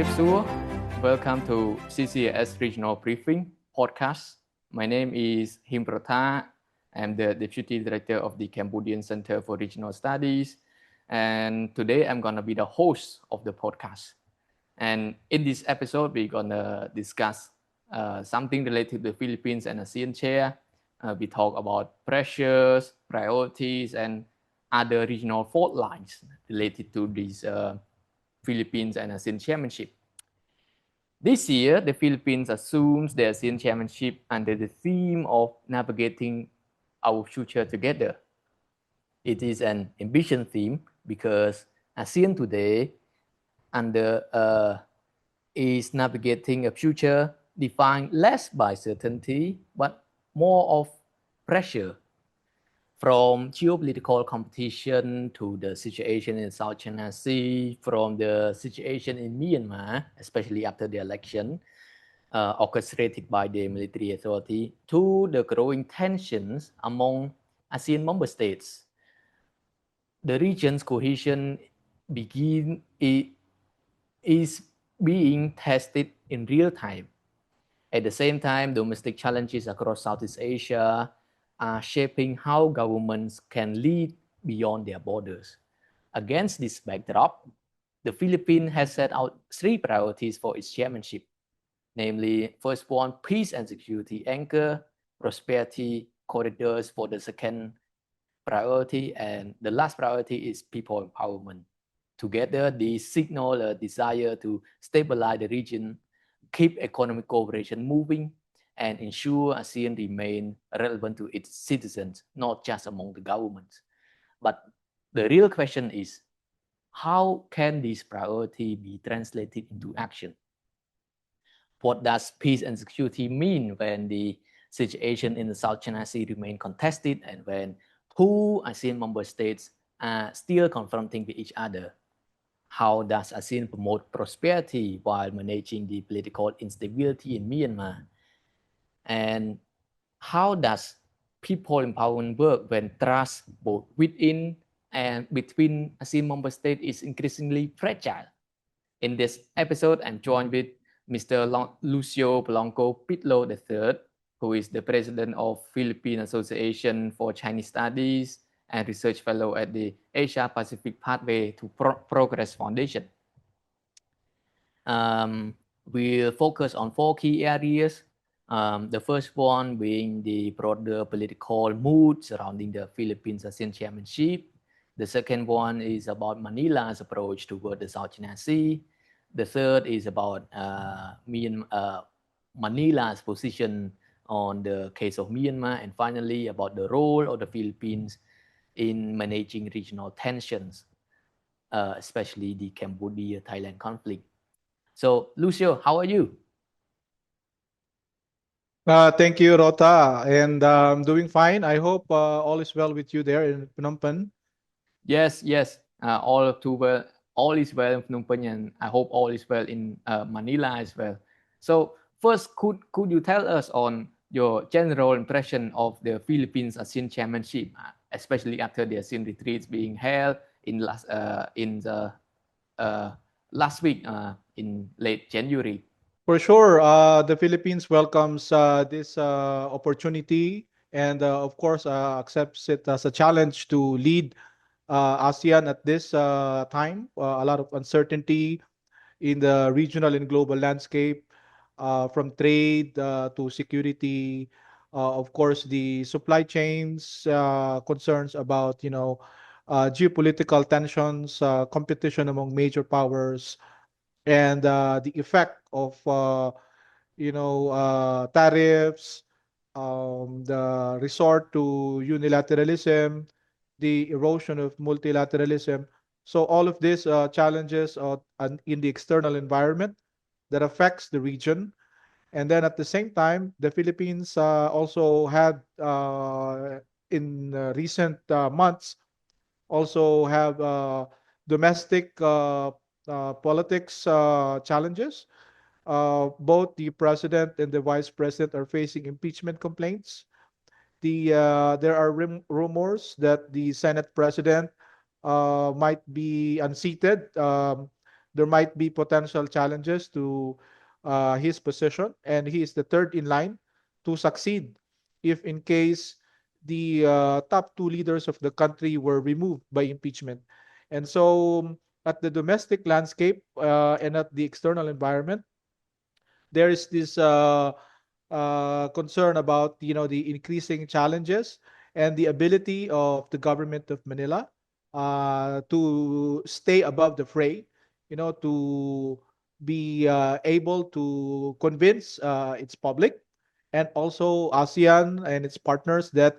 Lucio. Welcome to CCS Regional Briefing podcast. My name is Rotha. I'm the Deputy Director of the Cambodian Center for Regional Studies. And today I'm going to be the host of the podcast. And in this episode, we're going to discuss something related to the Philippines and ASEAN Chair. We talk about pressures, priorities, and other regional fault lines related to this Philippines and ASEAN Chairmanship. This year, the Philippines assumes the ASEAN Chairmanship under the theme of navigating our future together. It is an ambitious theme because ASEAN today is navigating a future defined less by certainty, but more of pressure. From geopolitical competition to the situation in South China Sea, from the situation in Myanmar, especially after the election, orchestrated by the military authority, to the growing tensions among ASEAN member states. The region's cohesion is being tested in real time. At the same time, domestic challenges across Southeast Asia are shaping how governments can lead beyond their borders. Against this backdrop, the Philippines has set out 3 priorities for its chairmanship, namely, first one, peace and security anchor, prosperity corridors for the second priority, and the last priority is people empowerment. Together, these signal a desire to stabilize the region, keep economic cooperation moving, and ensure ASEAN remain relevant to its citizens, not just among the governments. But the real question is, how can this priority be translated into action? What does peace and security mean when the situation in the South China Sea remain contested and when 2 ASEAN member states are still confronting with each other? How does ASEAN promote prosperity while managing the political instability in Myanmar? And how does people empowerment work when trust both within and between ASEAN member states is increasingly fragile? In this episode, I'm joined with Mr. Lucio Blanco Pitlo III, who is the president of Philippine Association for Chinese Studies and research fellow at the Asia Pacific Pathway to Progress Foundation. We'll focus on 4 key areas. The first one being the broader political mood surrounding the Philippines ASEAN Chairmanship. The second one is about Manila's approach toward the South China Sea. The third is about Manila's position on the case of Myanmar. And finally, about the role of the Philippines in managing regional tensions, especially the Cambodia-Thailand conflict. So, Lucio, how are you? Thank you, Rotha, and I'm doing fine. I hope all is well with you there in Phnom Penh. Yes. All is well in Phnom Penh, and I hope all is well in Manila as well. So, first, could you tell us on your general impression of the Philippines ASEAN Chairmanship, especially after the ASEAN retreats being held in the last week in late January? For sure, the Philippines welcomes this opportunity and, of course, accepts it as a challenge to lead ASEAN at this time. A lot of uncertainty in the regional and global landscape, from trade to security. Of course, the supply chains concerns about, geopolitical tensions, competition among major powers, and the effect of tariffs, the resort to unilateralism, the erosion of multilateralism. So all of these challenges in the external environment that affects the region. And then at the same time, the Philippines also had in recent months also have domestic politics challenges. Both the president and the vice president are facing impeachment complaints. There are rumors that the Senate president might be unseated there might be potential challenges to his position, and he is the third in line to succeed if, in case, the top two leaders of the country were removed by impeachment. And so, at the domestic landscape and at the external environment, there is this concern about the increasing challenges and the ability of the government of Manila to stay above the fray, to be able to convince its public and also ASEAN and its partners that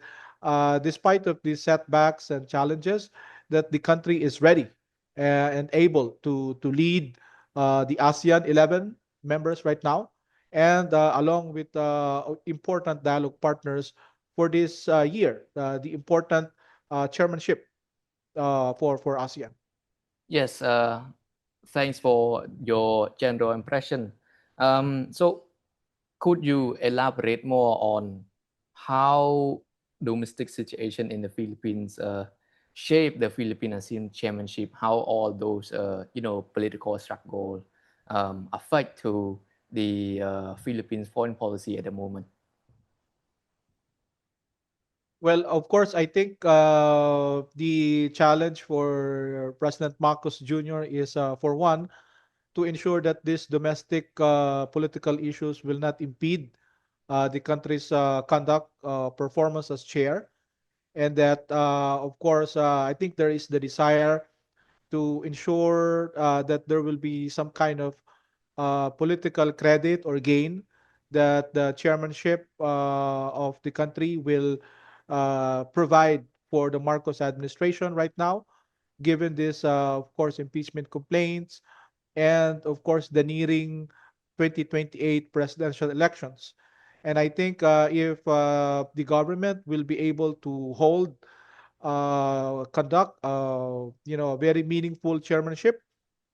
despite of these setbacks and challenges, that the country is ready and able to lead the ASEAN 11 members right now, and along with important dialogue partners for this year, the important chairmanship for ASEAN. Yes, thanks for your general impression. So, could you elaborate more on how domestic situation in the Philippines shape the Philippine ASEAN Chairmanship? How all those political struggle affect to the Philippines foreign policy at the moment? Well, of course, I think the challenge for President Marcos Jr. is, for one, to ensure that these domestic political issues will not impede the country's conduct performance as chair, and that, of course, I think there is the desire to ensure that there will be some kind of political credit or gain that the chairmanship of the country will provide for the Marcos administration right now, given this, of course, impeachment complaints and, of course, the nearing 2028 presidential elections. And I think if the government will be able to conduct, a very meaningful chairmanship,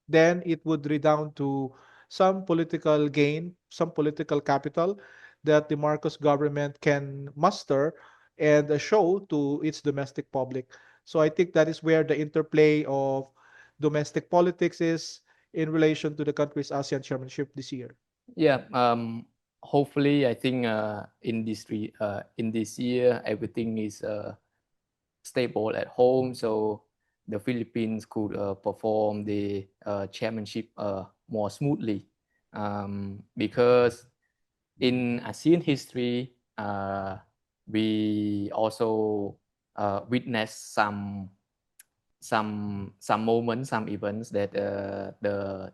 then it would redound to some political gain, some political capital that the Marcos government can muster and show to its domestic public. So I think that is where the interplay of domestic politics is in relation to the country's ASEAN chairmanship this year. Yeah. Hopefully, I think in this year everything is stable at home, so the Philippines could perform the chairmanship more smoothly. Because in ASEAN history, we also witnessed some moments, some events that the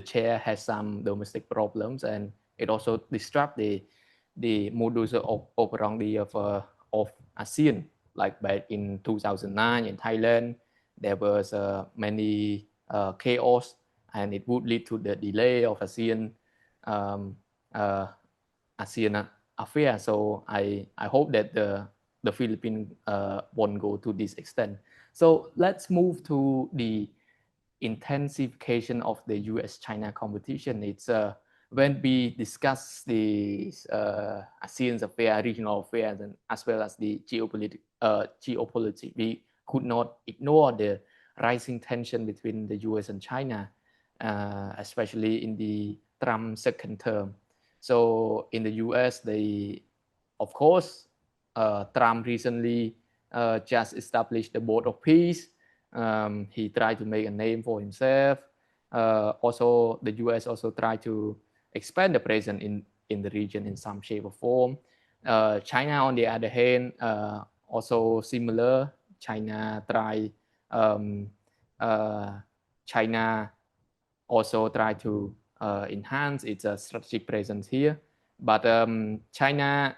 chair has some domestic problems, and it also disrupt the modus operandi of ASEAN. Like back in 2009 in Thailand, there was many chaos, and it would lead to the delay of um, uh, ASEAN affair. So I hope that the Philippines won't go to this extent. So let's move to the intensification of the U.S.-China competition. It's when we discuss the ASEAN's affair, regional affairs, and as well as the geopolitics, we could not ignore the rising tension between the U.S. and China, especially in the Trump second term. So in the U.S., of course, Trump recently just established the Board of Peace. He tried to make a name for himself. Also, the U.S. also tried to expand the presence in the region in some shape or form. China, on the other hand, also similar. Um, uh, China also try to enhance its strategic presence here. But China,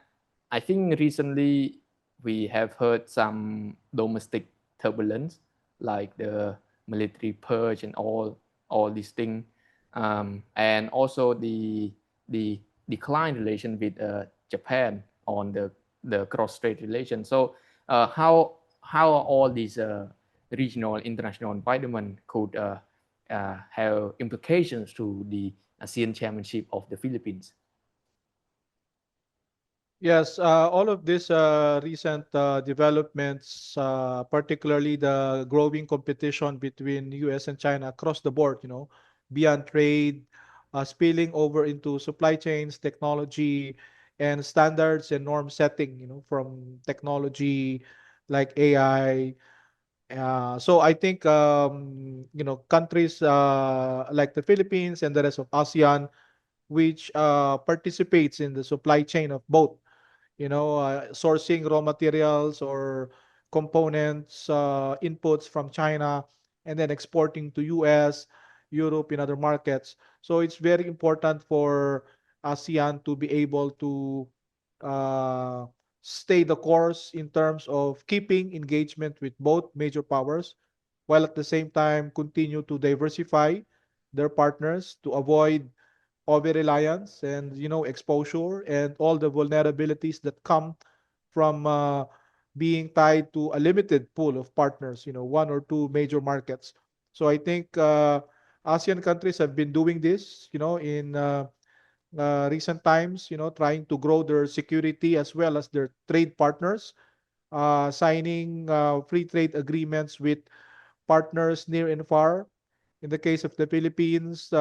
I think recently we have heard some domestic turbulence, like the military purge and all these things, and also the decline relation with Japan on the cross-strait relation. So how all these regional international environment could have implications to the ASEAN Chairmanship of the Philippines? Yes, all of these recent developments, particularly the growing competition between US and China across the board, beyond trade, spilling over into supply chains, technology, and standards and norm setting, from technology like AI. So I think, countries like the Philippines and the rest of ASEAN, which participates in the supply chain of both, sourcing raw materials or components, inputs from China, and then exporting to US, Europe, and other markets. So it's very important for ASEAN to be able to uh, stay the course in terms of keeping engagement with both major powers, while at the same time continue to diversify their partners to avoid over-reliance and exposure and all the vulnerabilities that come from being tied to a limited pool of partners, one or two major markets. So I think ASEAN countries have been doing this, in recent times, trying to grow their security as well as their trade partners, signing free trade agreements with partners near and far. In the case of the Philippines,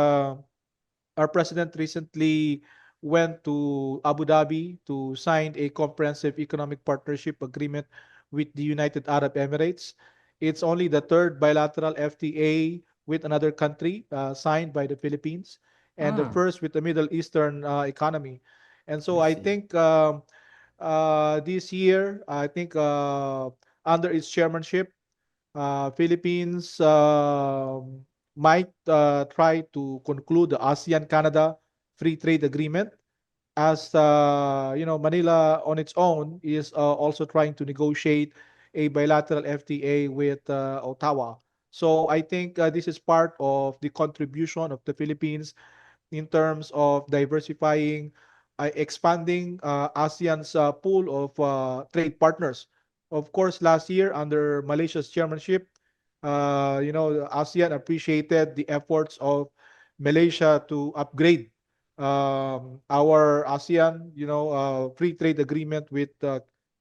our president recently went to Abu Dhabi to sign a comprehensive economic partnership agreement with the United Arab Emirates. It's only the third bilateral FTA with another country signed by the Philippines, and the Ah, first with the Middle Eastern economy. And so I I see. think this year, I think under its chairmanship, Philippines might try to conclude the ASEAN-Canada Free Trade Agreement, as Manila on its own is also trying to negotiate a bilateral FTA with Ottawa. So I think this is part of the contribution of the Philippines in terms of diversifying, expanding ASEAN's pool of trade partners. Of course, last year under Malaysia's chairmanship, ASEAN appreciated the efforts of Malaysia to upgrade our ASEAN, free trade agreement with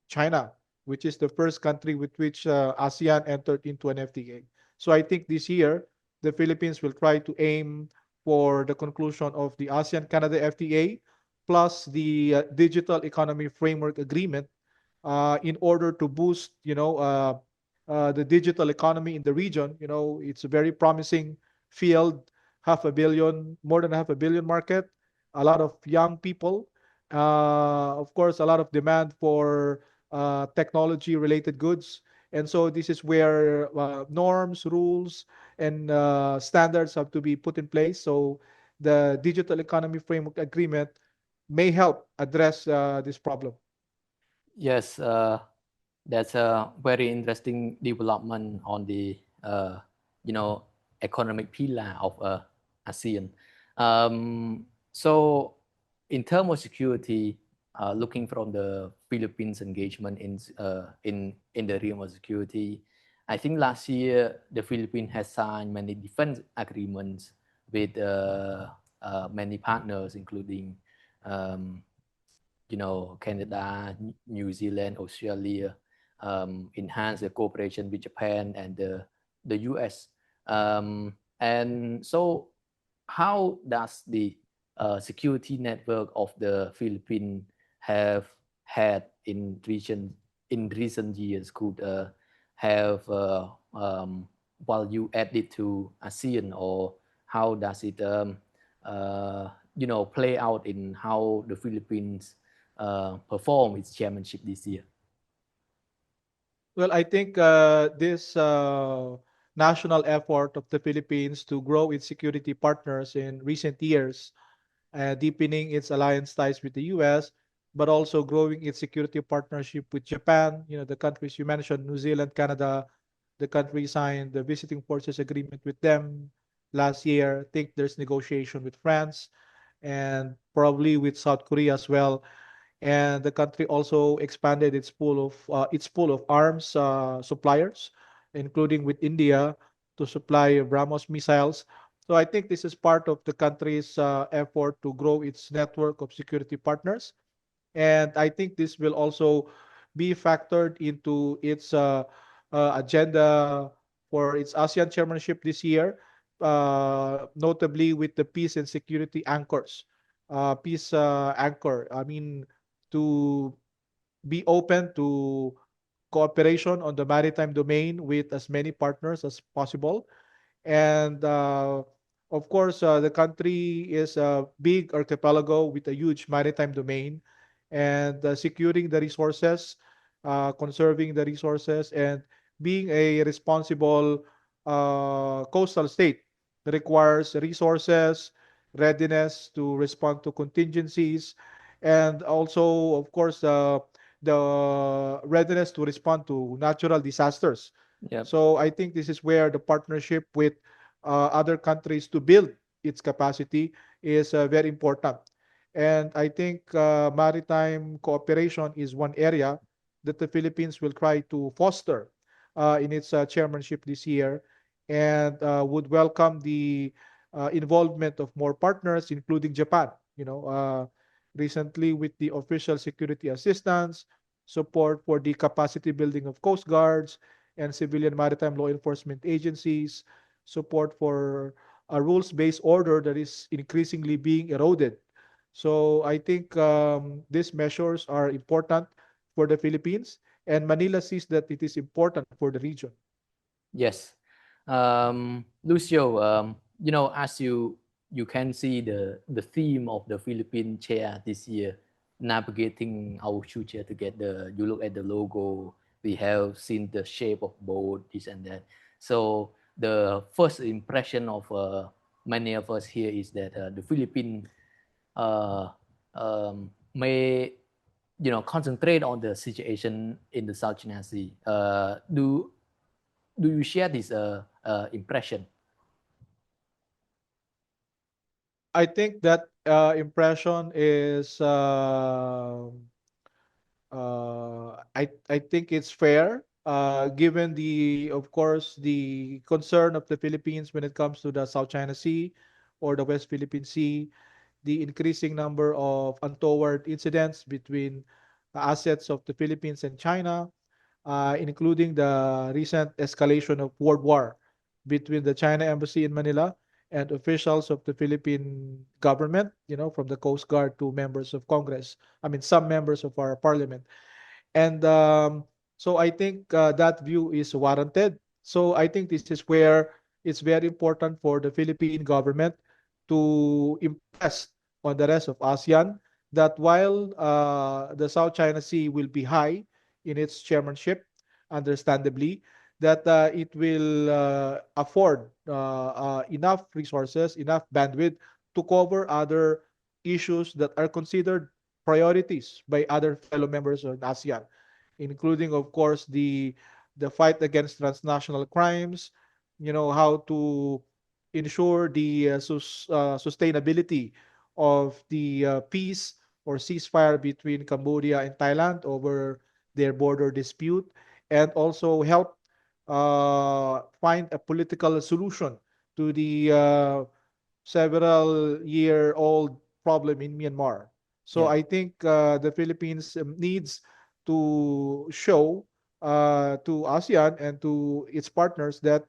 China, which is the first country with which ASEAN entered into an FTA. So I think this year the Philippines will try to aim for the conclusion of the ASEAN-Canada FTA plus the Digital Economy Framework Agreement in order to boost, the digital economy in the region. It's a very promising field, half a billion, more than half a billion market, a lot of young people, of course, a lot of demand for technology-related goods. And so this is where norms, rules, and standards have to be put in place. So the Digital Economy Framework Agreement may help address this problem. Yes, that's a very interesting development on the you know economic pillar of ASEAN. So, in terms of security, looking from the Philippines' engagement in the realm of security, I think last year the Philippines has signed many defense agreements with many partners, including um, Canada, New Zealand, Australia, enhance the cooperation with Japan and the US. And so, how does the security network of the Philippines have had in recent years could have value added to ASEAN, or how does it play out in how the Philippines perform its chairmanship this year? Well, I think this national effort of the Philippines to grow its security partners in recent years, deepening its alliance ties with the US, but also growing its security partnership with Japan, the countries you mentioned, New Zealand, Canada, the country signed the visiting forces agreement with them last year. I think there's negotiation with France and probably with South Korea as well. And the country also expanded its pool of arms suppliers, including with India to supply BrahMos missiles. So I think this is part of the country's effort to grow its network of security partners. And I think this will also be factored into its agenda for its ASEAN chairmanship this year, notably with the peace and security anchors. Peace anchor, I mean, to be open to cooperation on the maritime domain with as many partners as possible. And of course, the country is a big archipelago with a huge maritime domain, and securing the resources, conserving the resources, and being a responsible coastal state requires resources, readiness to respond to contingencies, and also, of course, the readiness to respond to natural disasters. Yep. So I think this is where the partnership with other countries to build its capacity is very important. And I think maritime cooperation is one area that the Philippines will try to foster in its chairmanship this year, and would welcome the involvement of more partners, including Japan. Recently with the official security assistance, support for the capacity building of coast guards and civilian maritime law enforcement agencies, support for a rules-based order that is increasingly being eroded. So I think these measures are important for the Philippines, and Manila sees that it is important for the region. Yes. Lucio, as you can see the theme of the Philippine chair this year, navigating our future together. You look at the logo, we have seen the shape of boat, this and that. So the first impression of many of us here is that the Philippines uh, may concentrate on the situation in the South China Sea. Do you share this impression? I think that impression is I think it's fair, given the, of course, the concern of the Philippines when it comes to the South China Sea or the West Philippine Sea, the increasing number of untoward incidents between assets of the Philippines and China, including the recent escalation of world war between the China embassy in Manila and officials of the Philippine government, from the Coast Guard to members of Congress. I mean, some members of our parliament. And so I think that view is warranted. So I think this is where it's very important for the Philippine government to impress on the rest of ASEAN that while the South China Sea will be high in its chairmanship, understandably, that it will afford enough resources, enough bandwidth to cover other issues that are considered priorities by other fellow members of ASEAN, including, of course, the fight against transnational crimes, how to ensure the sustainability of the peace or ceasefire between Cambodia and Thailand over their border dispute, and also help find a political solution to the several year old problem in Myanmar. So Yeah. I think the Philippines needs to show to ASEAN and to its partners that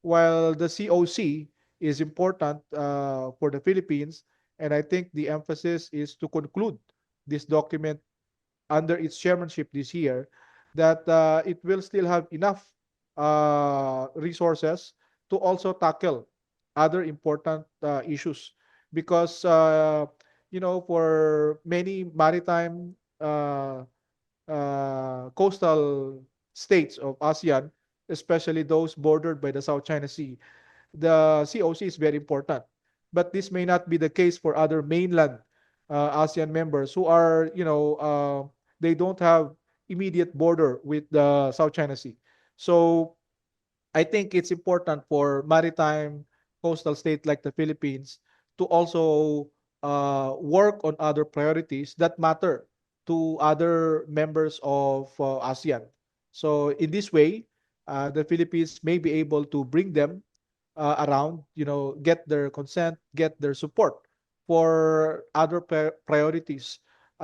while the COC is important for the Philippines, and I think the emphasis is to conclude this document under its chairmanship this year, that it will still have enough resources to also tackle other important issues. Because, for many maritime coastal states of ASEAN, especially those bordered by the South China Sea, the COC is very important. But this may not be the case for other mainland ASEAN members who are, they don't have immediate border with the South China Sea. So I think it's important for maritime coastal state like the Philippines to also work on other priorities that matter to other members of ASEAN. So in this way, the Philippines may be able to bring them around, get their consent, get their support for other priorities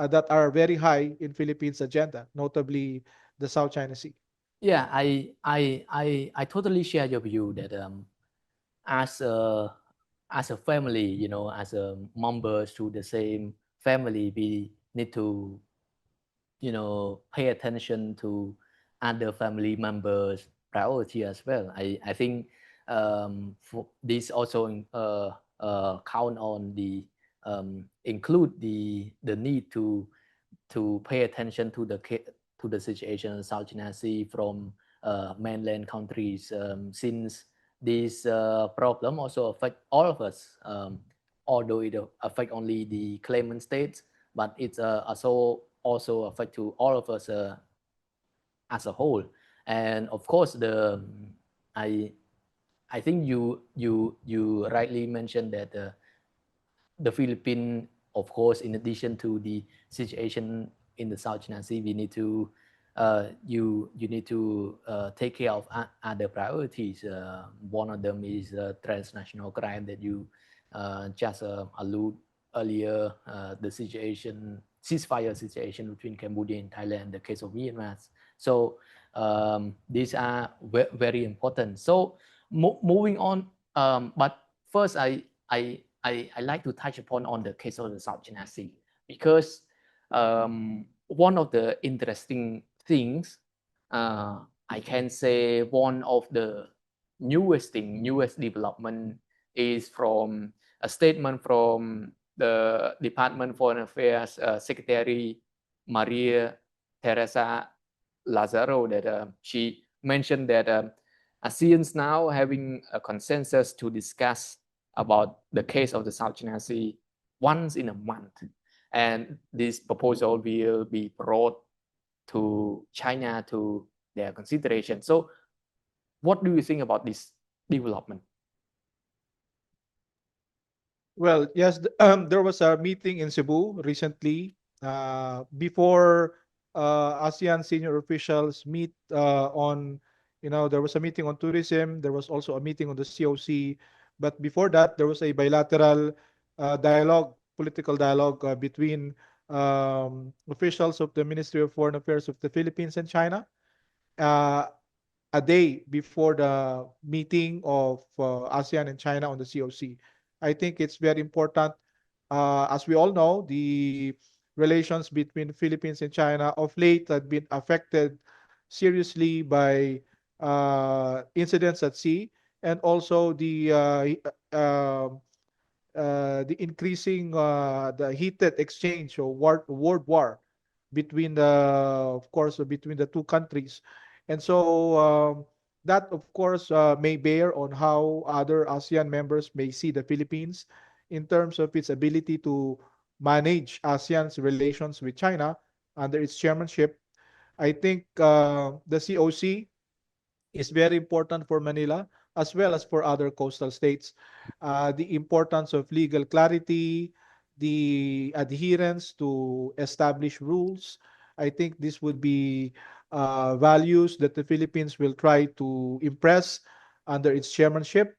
that are very high in Philippines' agenda, notably the South China Sea. Yeah, I totally share your view that as a as a family, as a members to the same family, we need to pay attention to other family members priority as well. I think for this also count on the include the need to pay attention to the situation in South China Sea from mainland countries, since this problem also affect all of us, although it affect only the claimant states, but it's also affect to all of us as a whole. And of course, I I think you rightly mentioned that the Philippines, of course, in addition to the situation in the South China Sea, we need to you need to take care of other priorities. One of them is transnational crime that you just allude earlier. The ceasefire situation between Cambodia and Thailand, the case of Myanmar. So these are very important. So moving on, but first I like to touch upon on the case of the South China Sea, because one of the interesting things, I can say one of the newest development is from a statement from the Department of Foreign Affairs Secretary Maria Teresa Lazaro, that she mentioned that ASEAN's now having a consensus to discuss about the case of the South China Sea once in a month. And this proposal will be brought to China to their consideration. So what do you think about this development? Well, yes, there was a meeting in Cebu recently before ASEAN senior officials meet there was a meeting on tourism. There was also a meeting on the COC. But before that, there was a bilateral political dialogue between officials of the Ministry of Foreign Affairs of the Philippines and China. Uh, a day before the meeting of ASEAN and China on the COC. I think it's very important. As we all know, the relations between Philippines and China of late had been affected seriously by incidents at sea, and also the increasing the heated exchange or world war between of course, between the two countries. And so that, of course, may bear on how other ASEAN members may see the Philippines in terms of its ability to manage ASEAN's relations with China under its chairmanship. I think the COC is very important for Manila as well as for other coastal states. The importance of legal clarity, the adherence to established rules. I think this would be values that the Philippines will try to impress under its chairmanship.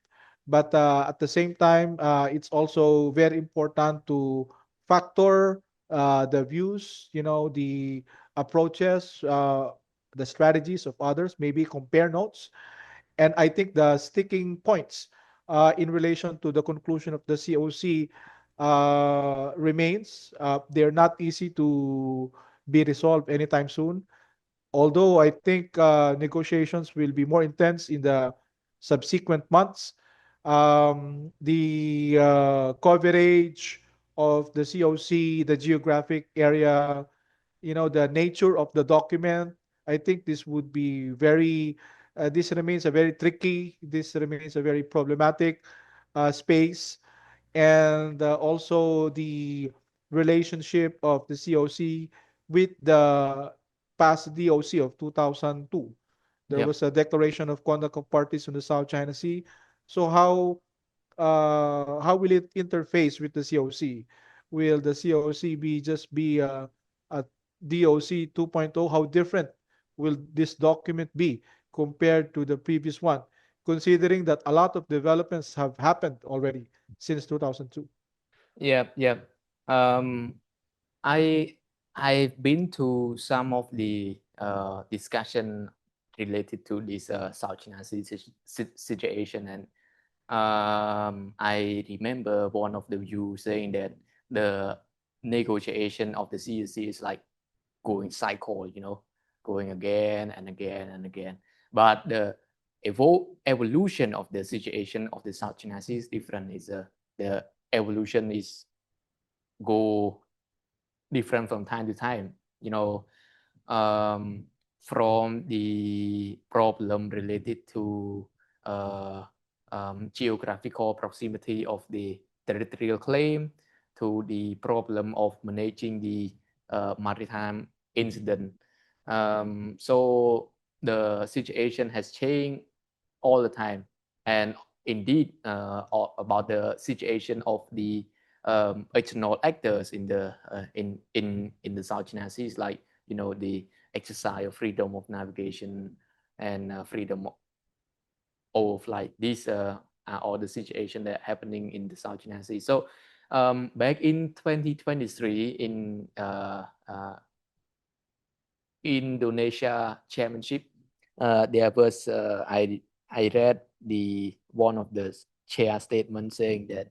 But at the same time, it's also very important to factor the views, the approaches, the strategies of others, maybe compare notes. And I think the sticking points in relation to the conclusion of the COC remains. They're not easy to be resolved anytime soon. Although I think negotiations will be more intense in the subsequent months. The coverage of the COC, the geographic area, the nature of the document. I think this remains a very tricky, this remains a very problematic space. And also the relationship of the COC with the past DOC of 2002. There Yep. was a declaration of conduct of parties on the South China Sea. So how will it interface with the COC? Will the COC be a DOC 2.0? How different will this document be compared to the previous one, considering that a lot of developments have happened already since 2002? Yeah, yeah. Um, I I've been to some of the discussion related to this South China situation, and I remember one of the view saying that the negotiation of the CSC is like going cycle, going again and again and again. But the evolution of the situation of the South China Sea is different. Is the evolution is go different from time to time. Um, from the problem related to uh, geographical proximity of the territorial claim to the problem of managing the maritime incident. So the situation has changed all the time, and indeed about the situation of the external actors in the in the South China Sea, like the exercise of freedom of navigation and freedom of flight. These are all the situation that are happening in the South China Sea. So back in 2023 in Indonesia Chairmanship, there was I read the one of the chair statement saying that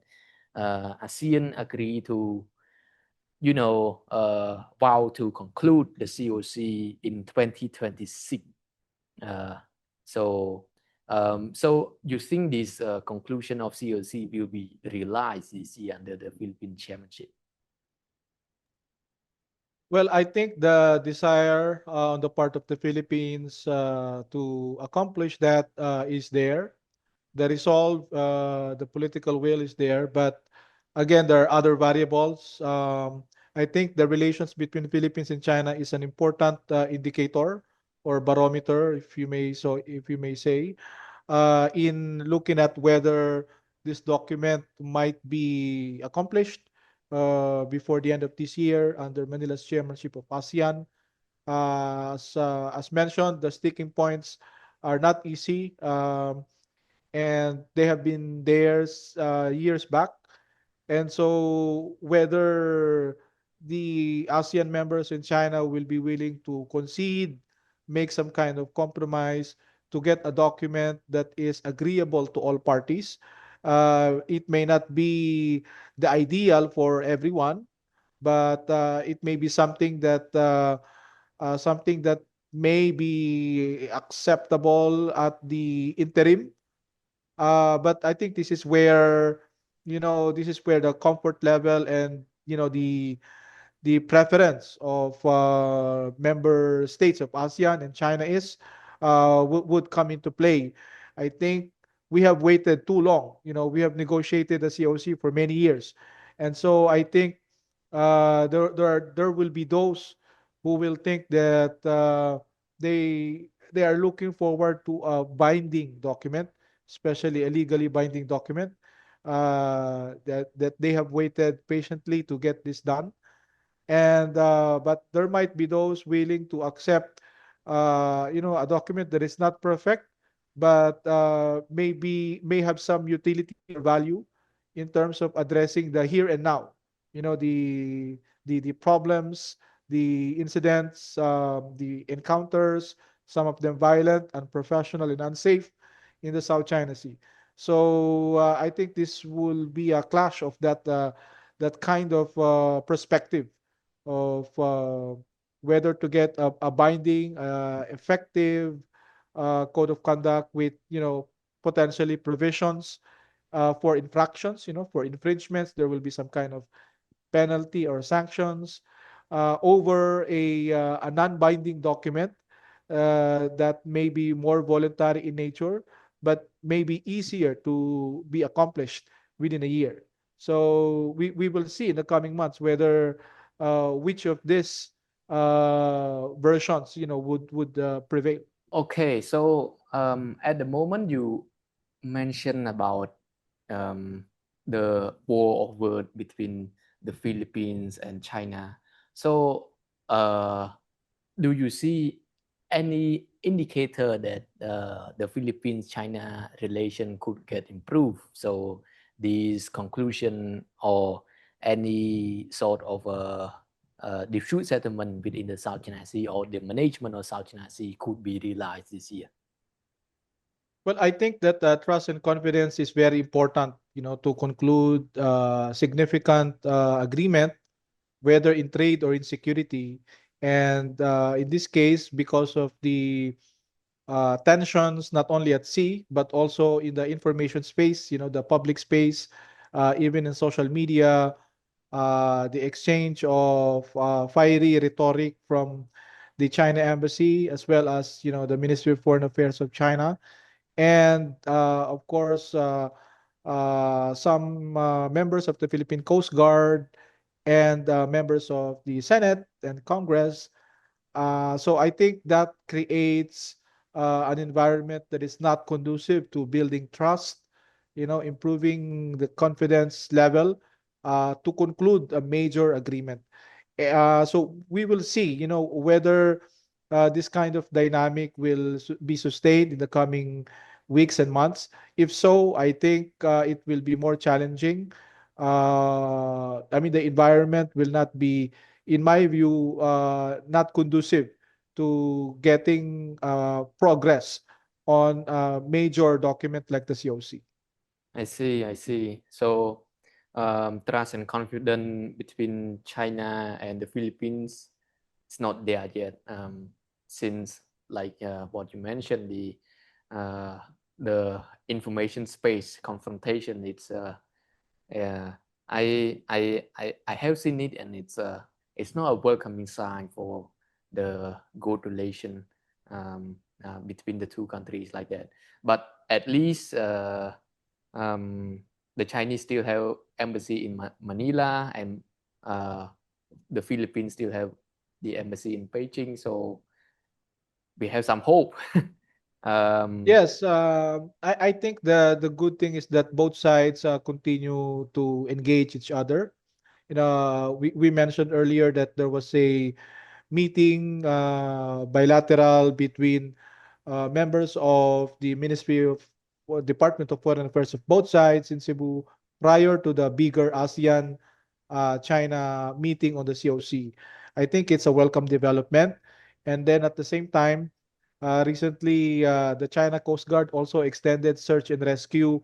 ASEAN agree to vow to conclude the COC in 2026. Uh, so so you think this conclusion of COC will be realized this year under the Philippine chairmanship? Well, I think the desire on the part of the Philippines to accomplish that is there. The resolve, the political will is there, but again, there are other variables. I think the relations between Philippines and China is an important indicator or barometer, if you may say, in looking at whether this document might be accomplished before the end of this year under Manila's chairmanship of ASEAN. As mentioned, the sticking points are not easy. And they have been there years back. And so whether the ASEAN members in China will be willing to concede, make some kind of compromise to get a document that is agreeable to all parties. It may not be the ideal for everyone, but it may be something that may be acceptable at the interim, but I think this is where the comfort level and the preference of member states of ASEAN and China is would come into play. I think we have waited too long. We have negotiated the COC for many years, and so I think there will be those who will think that they are looking forward to a binding document, especially a legally binding document, that they have waited patiently to get this done. And but there might be those willing to accept a document that is not perfect, but may have some utility or value in terms of addressing the here and now, the problems, the incidents, the encounters, some of them violent, unprofessional, and unsafe in the South China Sea. So I think this will be a clash of that kind of perspective of whether to get a binding, effective code of conduct with potentially provisions for infractions. For infringements, there will be some kind of penalty or sanctions over a non-binding document that may be more voluntary in nature, but may be easier to be accomplished within a year. So we will see in the coming months whether which of these versions would prevail. Okay, so at the moment you mentioned about um, the war of word between the Philippines and China. So do you see any indicator that the Philippines-China relation could get improved? So this conclusion or any sort of diffuse settlement within the South China Sea or the management of South China Sea could be realized this year? Well, I think that trust and confidence is very important, to conclude significant agreement, whether in trade or in security. And in this case, because of the tensions not only at sea but also in the information space, the public space, even in social media, the exchange of fiery rhetoric from the China embassy as well as the Ministry of Foreign Affairs of China, and of course some members of the Philippine Coast Guard and members of the Senate and Congress. So I think that creates an environment that is not conducive to building trust, improving the confidence level to conclude a major agreement. So we will see, whether this kind of dynamic will be sustained in the coming weeks and months. If so, I think it will be more challenging. I mean, the environment will not be, in my view, not conducive to getting progress on a major document like the COC. I see, I see. So trust and confidence between China and the Philippines is not there yet. Since like what you mentioned, uh, the information space confrontation, uh, I have seen it, and it's not a welcoming sign for the good relation between the two countries like that. But at least um, the Chinese still have embassy in Manila, and uh, the Philippines still have the embassy in Beijing. So we have some hope. Yes, I think the good thing is that both sides continue to engage each other. We mentioned earlier that there was a meeting bilateral between members of the Ministry of or Department of Foreign Affairs of both sides in Cebu prior to the bigger ASEAN China meeting on the COC. I think it's a welcome development. And then at the same time, recently the China Coast Guard also extended search and rescue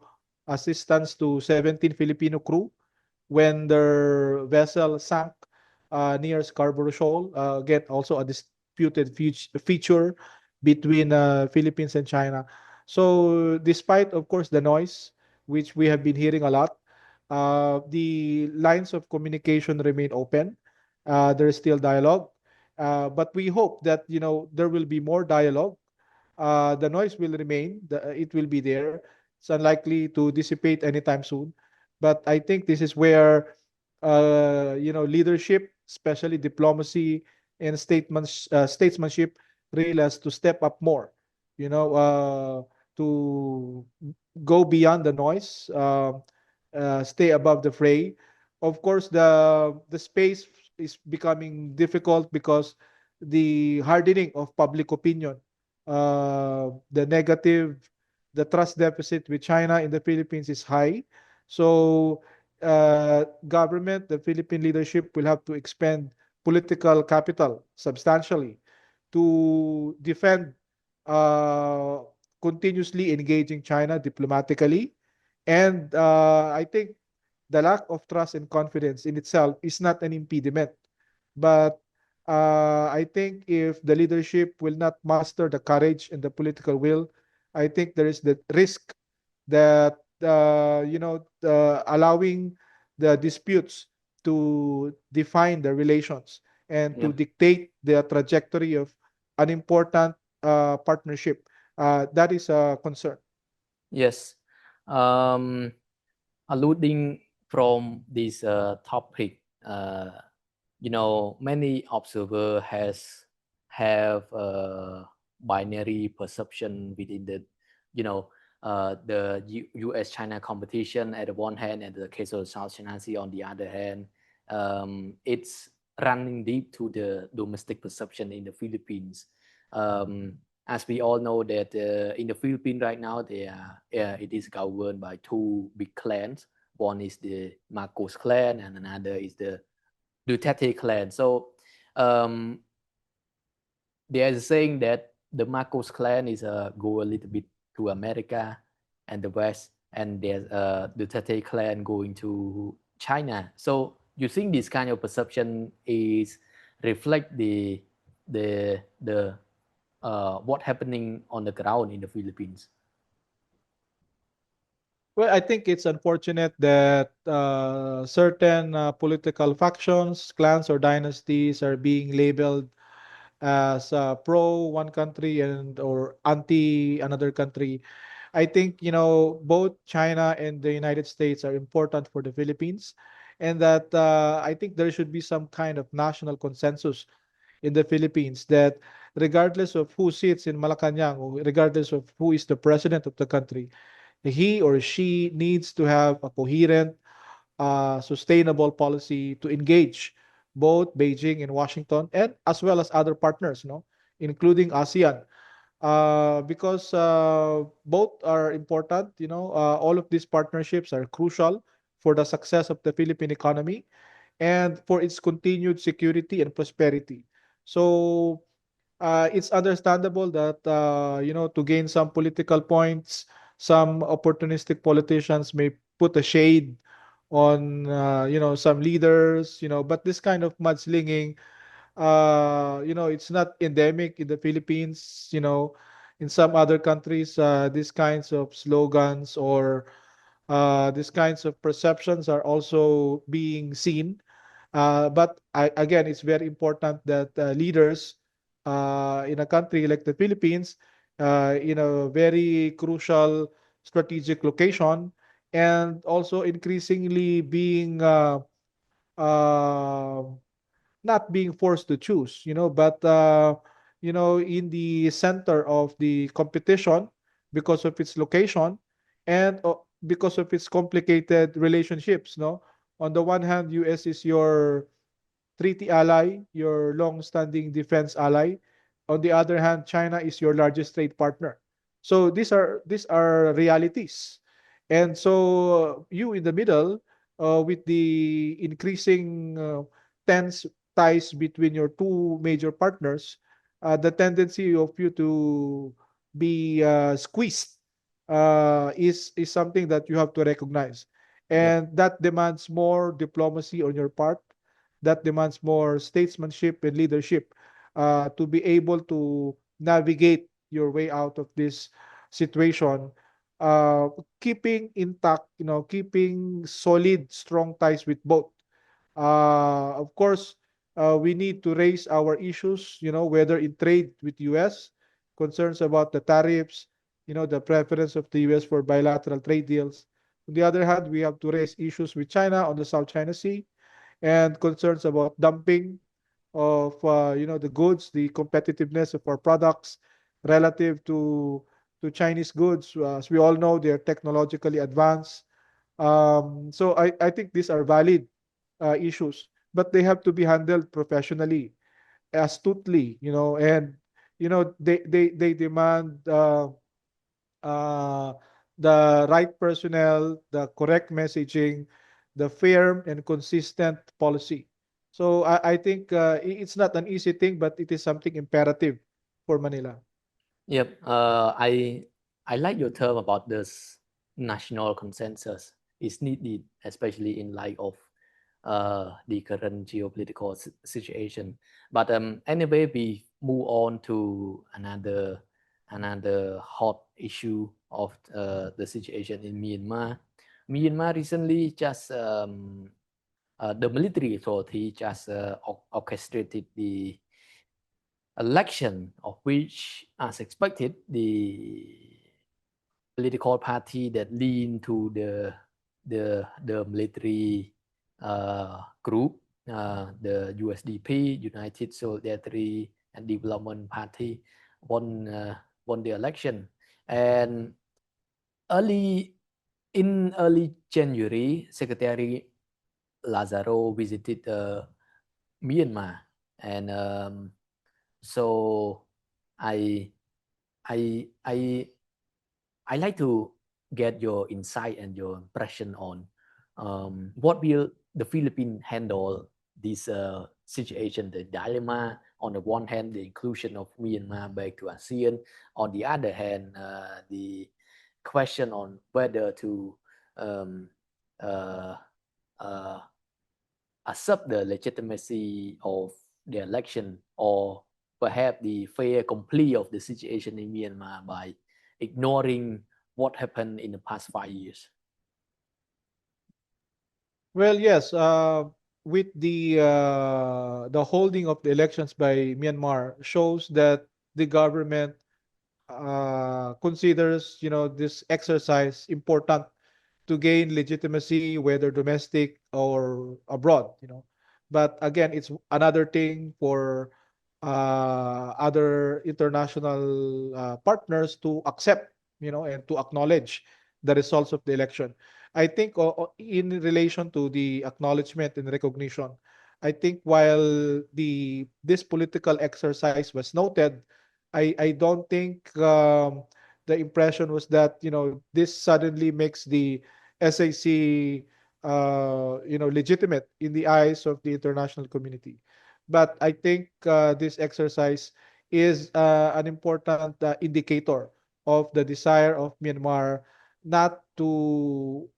assistance to 17 Filipino crew when their vessel sank near Scarborough Shoal. Again, also a disputed feature between Philippines and China. So, despite, of course, the noise, which we have been hearing a lot, the lines of communication remain open. There is still dialogue, but we hope that there will be more dialogue. The noise will remain. It will be there. It's unlikely to dissipate anytime soon. But I think this is where leadership, especially diplomacy and statesmanship, really has to step up more. To go beyond the noise, stay above the fray. Of course, the space is becoming difficult because the hardening of public opinion, the negative, the trust deficit with China in the Philippines is high. So, government, the Philippine leadership will have to expend political capital substantially to defend uh, continuously engaging China diplomatically. And I think the lack of trust and confidence in itself is not an impediment. But I think if the leadership will not muster the courage and the political will, I think there is the risk that allowing the disputes to define the relations and to Yeah. dictate the trajectory of an important partnership. That is a concern. Yes. Um, Alluding from this topic, many observer have binary perception within the U.S. China competition at the one hand, and the case of South China Sea on the other hand. It's running deep to the domestic perception in the Philippines. Um, as we all know that in the Philippines right now, it is governed by two big clans. One is the Marcos clan, and another is the Duterte clan. So um, they are saying that the Marcos clan is go a little bit to America and the West, and there's the Tate clan going to China. So you think this kind of perception is reflect the what happening on the ground in the Philippines? Well, I think it's unfortunate that certain political factions, clans, or dynasties are being labeled as pro one country and or anti another country. I think both China and the United States are important for the Philippines, and that I think there should be some kind of national consensus in the Philippines that regardless of who sits in Malacanang or regardless of who is the president of the country, he or she needs to have a coherent, sustainable policy to engage both Beijing and Washington, and as well as other partners, including ASEAN, because both are important. All of these partnerships are crucial for the success of the Philippine economy and for its continued security and prosperity. So it's understandable that to gain some political points, some opportunistic politicians may put a shade on some leaders, but this kind of mudslinging, it's not endemic in the Philippines. In some other countries, these kinds of slogans or these kinds of perceptions are also being seen. But again, it's very important that leaders in a country like the Philippines, in a very crucial strategic location, and also increasingly being uh, not being forced to choose, but in the center of the competition because of its location and because of its complicated relationships. No, on the one hand, U.S. is your treaty ally, your long-standing defense ally. On the other hand, China is your largest trade partner. So these are realities. And so you in the middle, with the increasing tense ties between your two major partners, the tendency of you to be squeezed is something that you have to recognize, Yep. and that demands more diplomacy on your part, that demands more statesmanship and leadership to be able to navigate your way out of this situation, uh, keeping intact, keeping solid, strong ties with both. Of course, we need to raise our issues, whether in trade with US, concerns about the tariffs, the preference of the US for bilateral trade deals. On the other hand, we have to raise issues with China on the South China Sea and concerns about dumping of the goods, the competitiveness of our products relative to Chinese goods. As we all know, they're technologically advanced. So I think these are valid issues, but they have to be handled professionally, astutely, and they demand uh, the right personnel, the correct messaging, the firm and consistent policy. So I think it's not an easy thing, but it is something imperative for Manila. Yep. I like your term about this national consensus is needed, especially in light of the current geopolitical situation. But anyway, we move on to another hot issue of the situation in Myanmar. Myanmar recently just the military authority just orchestrated the election, of which, as expected, the political party that lean to the military group, the USDP, United Solidarity and Development Party, won won the election. And early early January, Secretary Lazaro visited Myanmar, and so I I I I like to get your insight and your impression on what will the Philippines handle this situation, the dilemma. On the one hand, the inclusion of Myanmar back to ASEAN. On the other hand, the question on whether to um, uh, uh, accept the legitimacy of the election, or perhaps the fait accompli of the situation in Myanmar by ignoring what happened in the past 5 years. Well, yes. With the holding of the elections by Myanmar shows that the government considers, this exercise important to gain legitimacy, whether domestic or abroad. But again, it's another thing for other international partners to accept, and to acknowledge the results of the election. I think in relation to the acknowledgement and recognition, I think while this political exercise was noted, I don't think the impression was that this suddenly makes the SAC legitimate in the eyes of the international community. But I think this exercise is an important indicator of the desire of Myanmar not to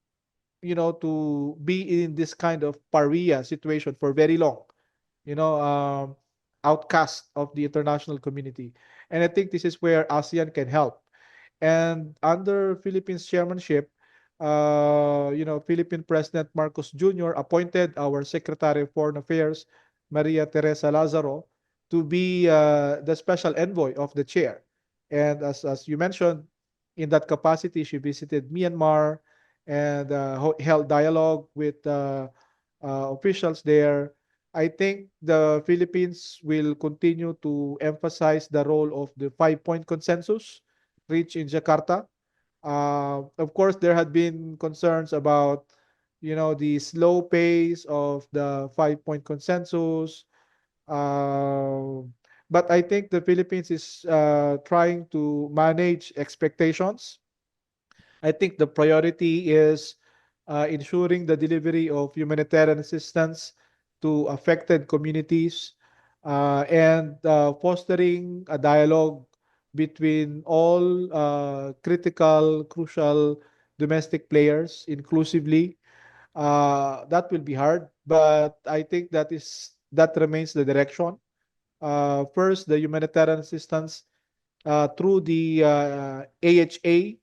be in this kind of pariah situation for very long, you know, um, outcast of the international community. And I think this is where ASEAN can help. And under Philippines chairmanship, Philippine President Marcos Jr. appointed our Secretary of Foreign Affairs, Maria Teresa Lazaro, to be the special envoy of the chair. And as you mentioned, in that capacity, she visited Myanmar and held dialogue with officials there. I think the Philippines will continue to emphasize the role of the five-point consensus reached in Jakarta. Of course, there had been concerns about, the slow pace of the five-point consensus. Uh, but I think the Philippines is trying to manage expectations. I think the priority is ensuring the delivery of humanitarian assistance to affected communities and fostering a dialogue between all critical, crucial domestic players inclusively. That will be hard, but I think that remains the direction. First, the humanitarian assistance through the AHA,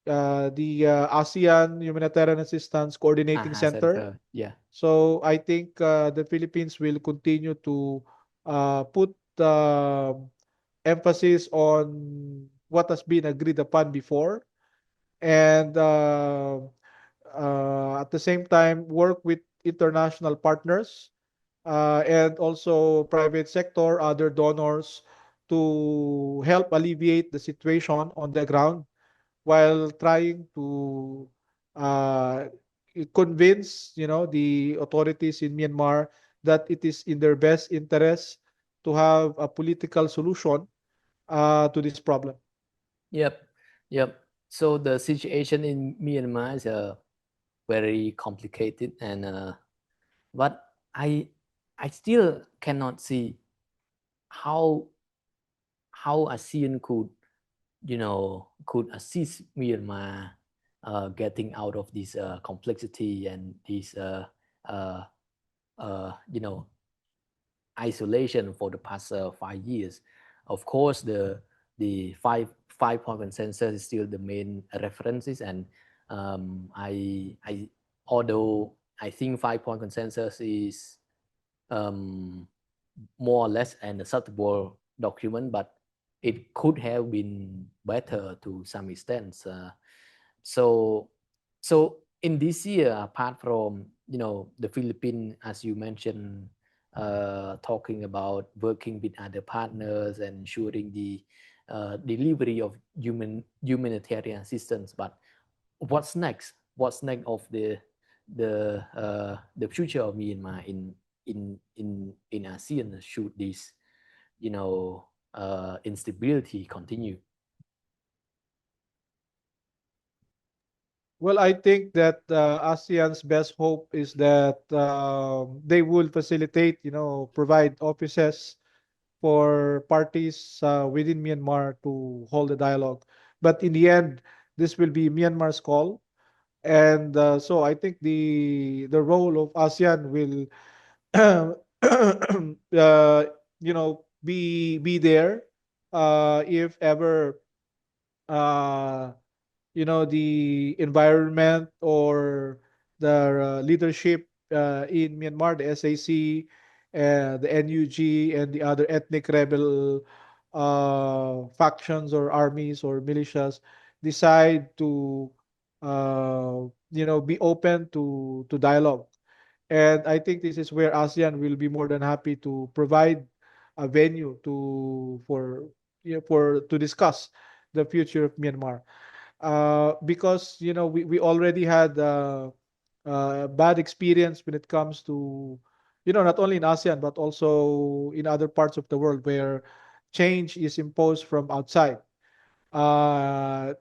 the ASEAN Humanitarian Assistance Coordinating Center. Center, yeah. So I think the Philippines will continue to put emphasis on what has been agreed upon before, and at the same time work with international partners and also private sector, other donors to help alleviate the situation on the ground while trying to uh, convince the authorities in Myanmar that it is in their best interest to have a political solution to this problem. Yep, yep. So the situation in Myanmar is very complicated, and but I I still cannot see how ASEAN could assist Myanmar getting out of this complexity and this uh, you know isolation for the past 5 years. Of course, the five point consensus is still the main references, and I although I think 5 point consensus is um, more or less an acceptable document, but it could have been better to some extent. So, so in this year, apart from the Philippines, as you mentioned, talking about working with other partners and ensuring the delivery of humanitarian assistance, but what's next? What's next of the future of Myanmar in ASEAN should this instability continue? Well, I think that ASEAN's best hope is that they will facilitate, provide offices for parties within Myanmar to hold a dialogue. But in the end, this will be Myanmar's call. And so I think the role of ASEAN will, be there if ever uh, the environment or the leadership in Myanmar, the SAC, the NUG, and the other ethnic rebel factions or armies or militias decide to, be open to dialogue. And I think this is where ASEAN will be more than happy to provide a venue for to discuss the future of Myanmar, because we already had bad experience when it comes to not only in ASEAN but also in other parts of the world where change is imposed from outside.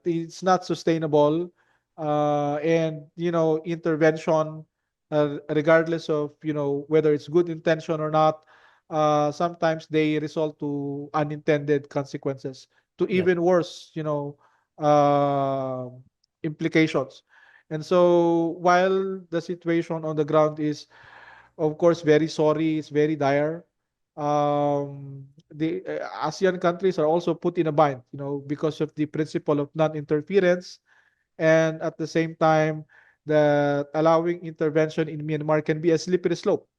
It's not sustainable, and intervention, regardless of whether it's good intention or not, sometimes they result to unintended consequences, to Yep. even worse uh, implications. And so while the situation on the ground is of course very sorry, it's very dire, the ASEAN countries are also put in a bind, because of the principle of non-interference, and at the same time, that allowing intervention in Myanmar can be a slippery slope.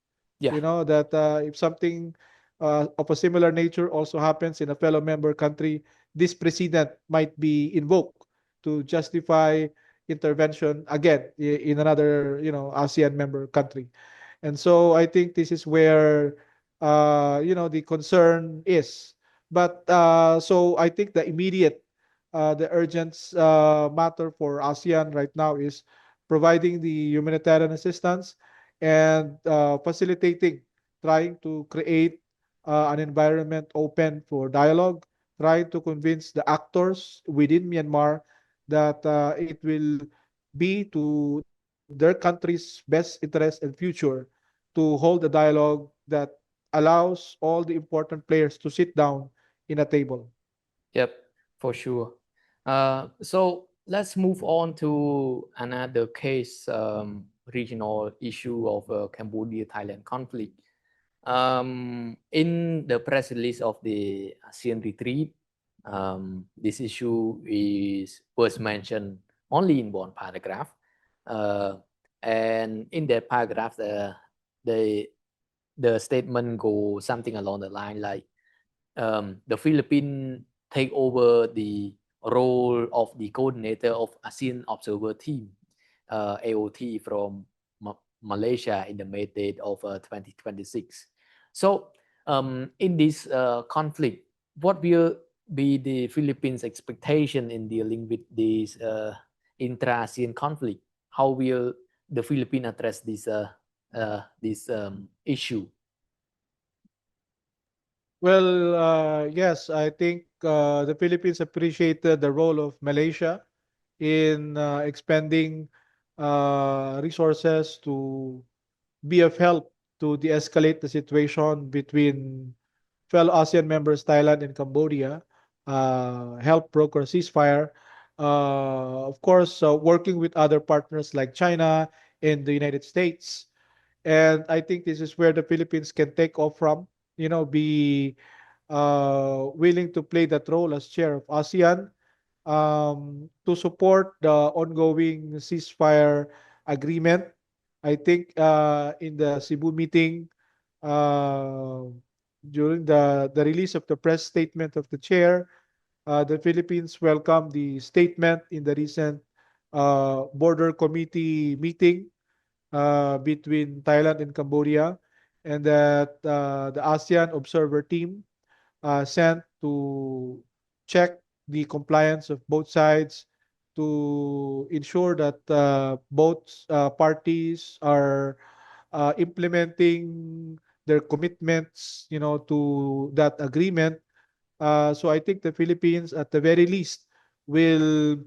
Yeah. That if something of a similar nature also happens in a fellow member country, this precedent might be invoked to justify intervention again in another, ASEAN member country. And so I think this is where the concern is. But so I think the urgent matter for ASEAN right now is providing the humanitarian assistance and facilitating, trying to create an environment open for dialogue, trying to convince the actors within Myanmar that it will be to their country's best interest and future to hold a dialogue that allows all the important players to sit down in a table. Yep, for sure. So let's move on to another case, regional issue of Cambodia-Thailand conflict. In the press release of the ASEAN retreat, this issue is was mentioned only in one paragraph, uh, and in that paragraph, the the statement goes something along the line like the Philippines take over the role of the coordinator of ASEAN Observer Team, AOT, from Malaysia in the May date of 2026. So, in this conflict, what will be the Philippines' expectation in dealing with this intra-ASEAN conflict? How will the Philippines address this issue? Well, yes, I think the Philippines appreciated the role of Malaysia in expending resources to be of help to de-escalate the situation between fellow ASEAN members Thailand and Cambodia, help broker ceasefire. Of course, working with other partners like China and the United States. And I think this is where the Philippines can take off from, be willing to play that role as chair of ASEAN, to support the ongoing ceasefire agreement. I think in the Cebu meeting, uh, during the release of the press statement of the chair, the Philippines welcomed the statement in the recent border committee meeting between Thailand and Cambodia, and that the ASEAN observer team sent to check the compliance of both sides to ensure that both parties are implementing their commitments, to that agreement. So I think the Philippines, at the very least, will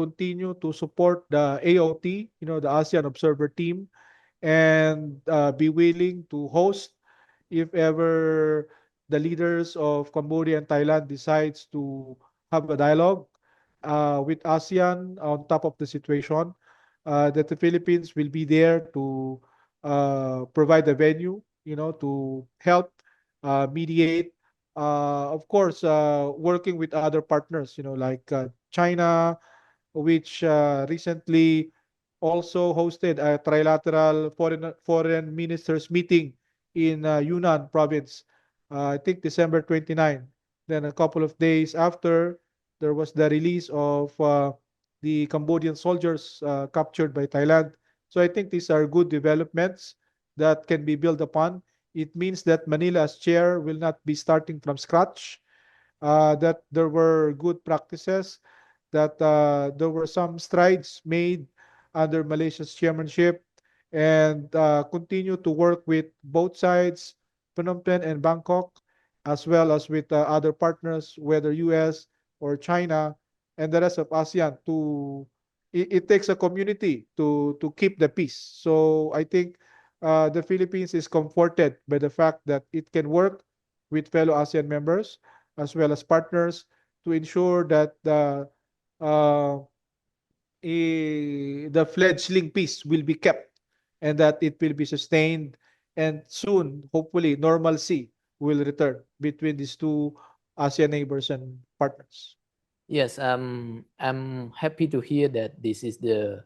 continue to support the AOT, the ASEAN Observer Team, and be willing to host if ever the leaders of Cambodia and Thailand decides to have a dialogue with ASEAN on top of the situation, that the Philippines will be there to provide a venue, to help mediate. Of course, working with other partners, like China, which recently also hosted a trilateral foreign ministers meeting in Yunnan province, I think December 29. Then a couple of days after, there was the release of the Cambodian soldiers captured by Thailand. So I think these are good developments that can be built upon. It means that Manila as chair will not be starting from scratch, that there were good practices, that there were some strides made under Malaysia's chairmanship, and continue to work with both sides, Phnom Penh and Bangkok, as well as with other partners, whether US or China, and the rest of ASEAN. It takes a community to keep the peace. So I think the Philippines is comforted by the fact that it can work with fellow ASEAN members as well as partners to ensure that uh, the fledgling peace will be kept and that it will be sustained, and soon, hopefully, normalcy will return between these two ASEAN neighbors and partners. Yes, I'm happy to hear that this is the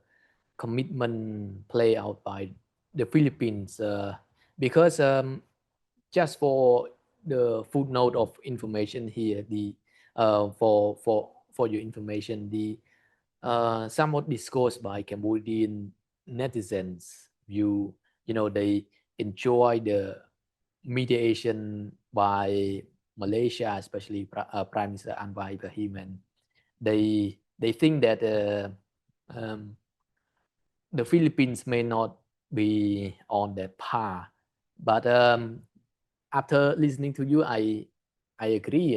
commitment play out by the Philippines, because just for the footnote of information here, the for your information, the somewhat discussed by Cambodian netizens view, they enjoy the mediation by Malaysia, especially Prime Minister Anwar Ibrahim, and they think that the Philippines may not be on that par. But after listening to you, I agree.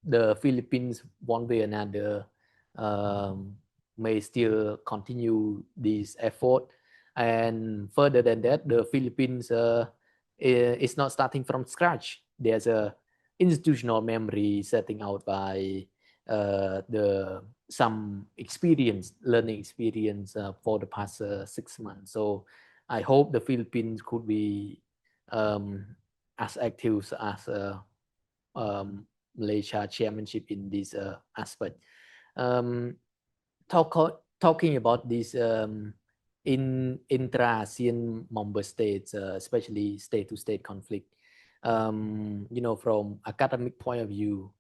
The Philippines, one way or another, um, may still continue this effort. And further than that, the Philippines is not starting from scratch. There's a institutional memory setting out by the some experience, learning experience for the past 6 months. So I hope the Philippines could be um, as active as um, Malaysia chairmanship in this aspect. Um, talking about this in intra-ASEAN member states, especially state-to-state conflict. From academic point of view,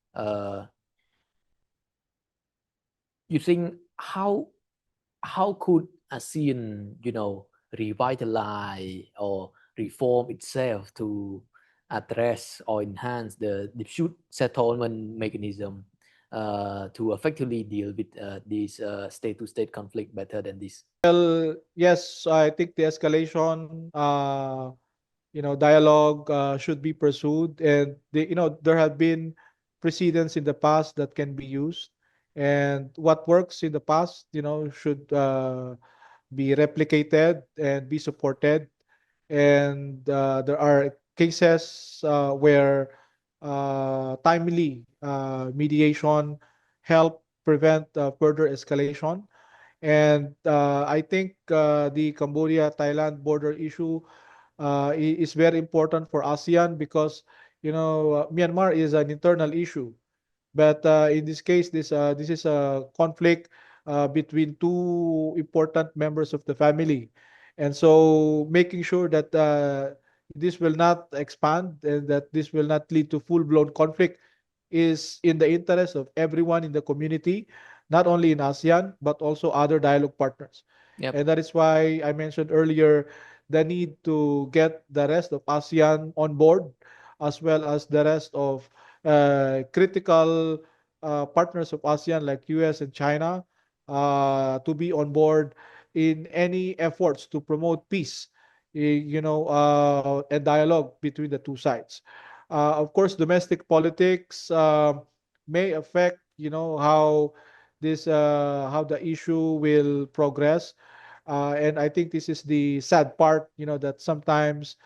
you think how could ASEAN, revitalize or reform itself to address or enhance the dispute settlement mechanism to effectively deal with this state-to-state conflict better than this? Well, yes, I think the escalation, dialogue should be pursued, and there have been precedents in the past that can be used, and what works in the past, should be replicated and be supported. And there are cases where timely mediation help prevent further escalation. And I think the Cambodia-Thailand border issue is very important for ASEAN because, Myanmar is an internal issue. But in this case, this is a conflict between two important members of the family, and so making sure that this will not expand and that this will not lead to full-blown conflict is in the interest of everyone in the community, not only in ASEAN but also other dialogue partners. Yep. And that is why I mentioned earlier the need to get the rest of ASEAN on board, as well as the rest of critical partners of ASEAN like US and China to be on board in any efforts to promote peace, and dialogue between the two sides. Of course, domestic politics may affect, how this how the issue will progress. And I think this is the sad part, that sometimes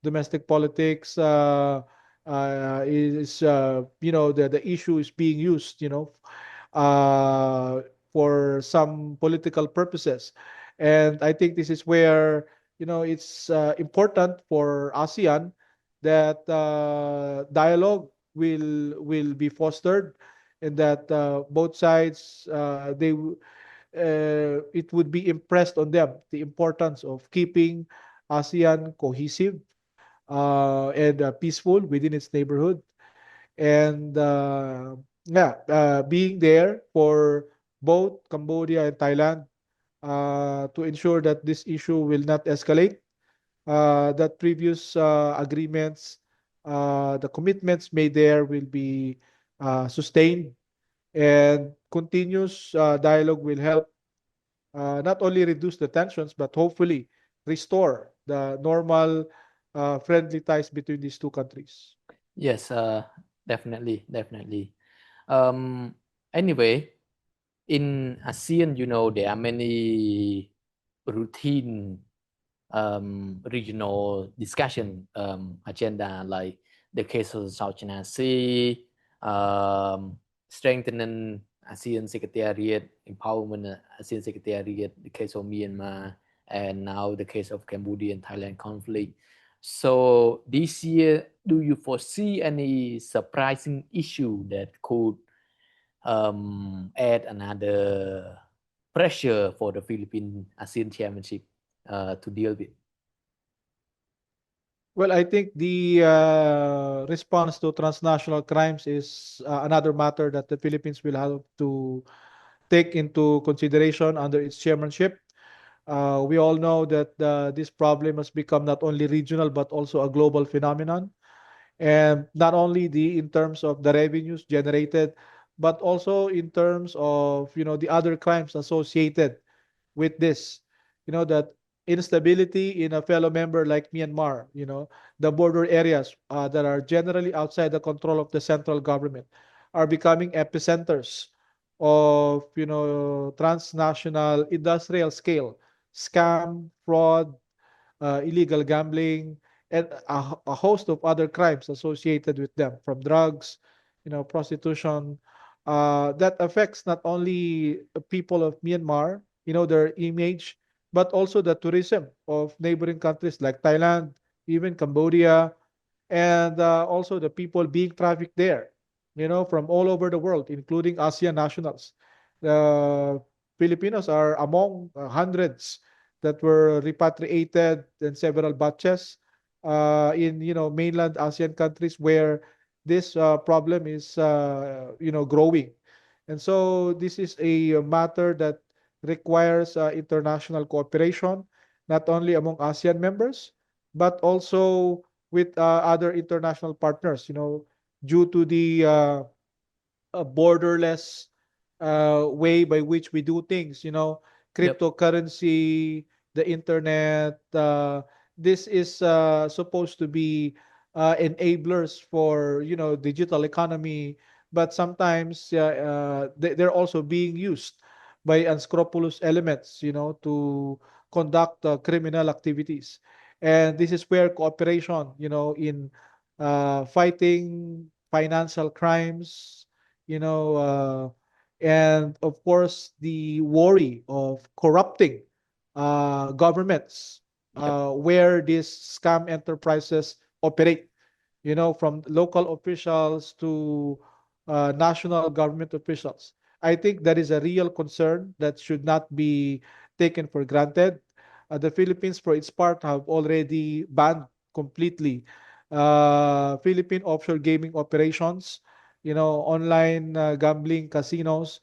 domestic politics is the issue is being used, uh, for some political purposes. And I think this is where, it's important for ASEAN that dialogue will be fostered, and that both sides it would be impressed on them the importance of keeping ASEAN cohesive and peaceful within its neighborhood. And yeah, being there for both Cambodia and Thailand to ensure that this issue will not escalate, that previous agreements, the commitments made there will be sustained, and continuous dialogue will help not only reduce the tensions, but hopefully restore the normal friendly ties between these two countries. Yes, definitely, definitely. Um, Anyway, in ASEAN, there are many routine regional discussion agenda, like the case of South China Sea, um, strengthening ASEAN Secretariat, empowerment ASEAN Secretariat, the case of Myanmar, and now the case of Cambodia and Thailand conflict. So this year, do you foresee any surprising issue that could add another pressure for the Philippine ASEAN Chairmanship to deal with? Well, I think the response to transnational crimes is another matter that the Philippines will have to take into consideration under its chairmanship. We all know that this problem has become not only regional but also a global phenomenon, and not only in terms of the revenues generated, but also in terms of the other crimes associated with this. That instability in a fellow member like Myanmar, the border areas that are generally outside the control of the central government are becoming epicenters of transnational industrial scale scam, fraud, illegal gambling, and a host of other crimes associated with them, from drugs, prostitution, that affects not only the people of Myanmar, their image, but also the tourism of neighboring countries like Thailand, even Cambodia, and also the people being trafficked there, from all over the world, including ASEAN nationals. The Filipinos are among hundreds that were repatriated in several batches in mainland ASEAN countries where this problem is growing. And so this is a matter that requires international cooperation, not only among ASEAN members, but also with other international partners, due to the a borderless way by which we do things, Yep. cryptocurrency, the internet. This is supposed to be enablers for, digital economy, but sometimes they're also being used by unscrupulous elements, to conduct criminal activities. And this is where cooperation, in fighting financial crimes, and of course the worry of corrupting governments Yep. where these scam enterprises operate, from local officials to national government officials. I think that is a real concern that should not be taken for granted. The Philippines, for its part, have already banned completely Philippine offshore gaming operations, online gambling casinos,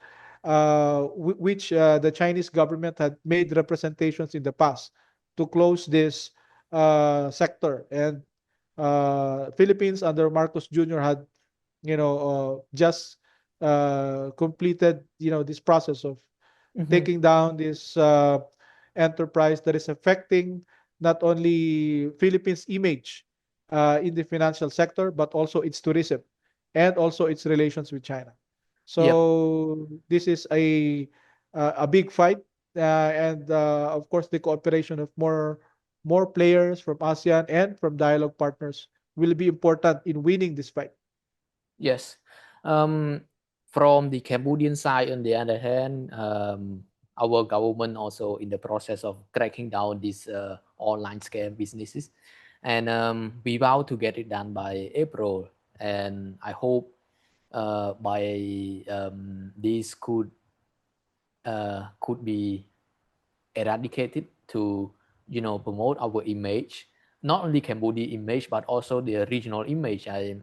which the Chinese government had made representations in the past to close this sector. And Philippines under Marcos Jr. had, just completed, this process of Mm-hmm. taking down this enterprise that is affecting not only Philippines' image in the financial sector, but also its tourism and also its relations with China. Yep. So this is a big fight, and of course the cooperation of more players from ASEAN and from dialogue partners will be important in winning this fight. Yes. Um, from the Cambodian side, on the other hand, our government also in the process of cracking down these online scam businesses, and we vow to get it done by April. And I hope by this could be eradicated to promote our image, not only Cambodia image but also the regional image. I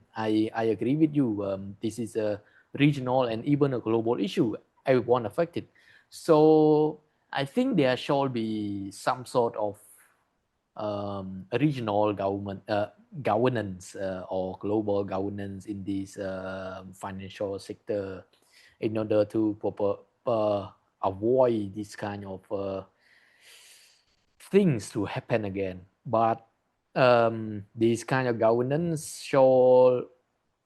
agree with you. This is a regional and even a global issue. Everyone affected. So I think there shall be some sort of regional governance or global governance in this financial sector in order to avoid this kind of things to happen again. But this kind of governance should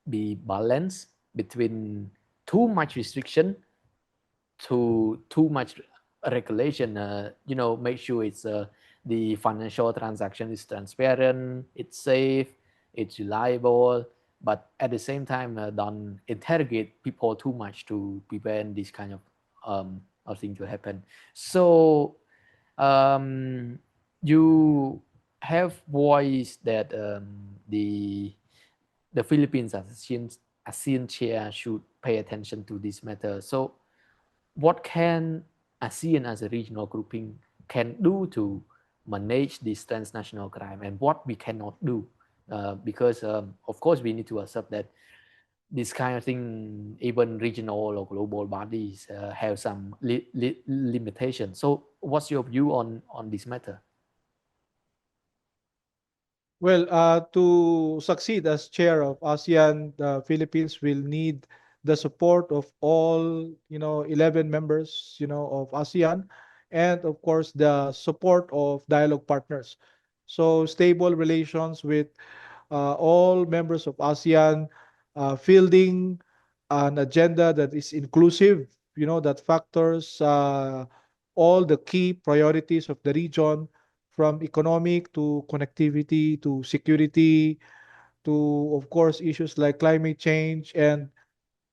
be balanced between too much restriction to too much regulation. Make sure it's the financial transaction is transparent, it's safe, it's reliable, but at the same time, don't interrogate people too much to prevent this kind of thing to happen. So um, you have voiced that the Philippines as ASEAN chair should pay attention to this matter. So what can ASEAN as a regional grouping can do to manage this transnational crime, and what we cannot do? Because of course we need to accept that this kind of thing, even regional or global bodies have some limitation. So what's your view on this matter? Well, to succeed as chair of ASEAN, the Philippines will need the support of all, 11 members, of ASEAN, and of course the support of dialogue partners. So stable relations with all members of ASEAN, fielding an agenda that is inclusive, that factors all the key priorities of the region, from economic to connectivity to security to, of course, issues like climate change and,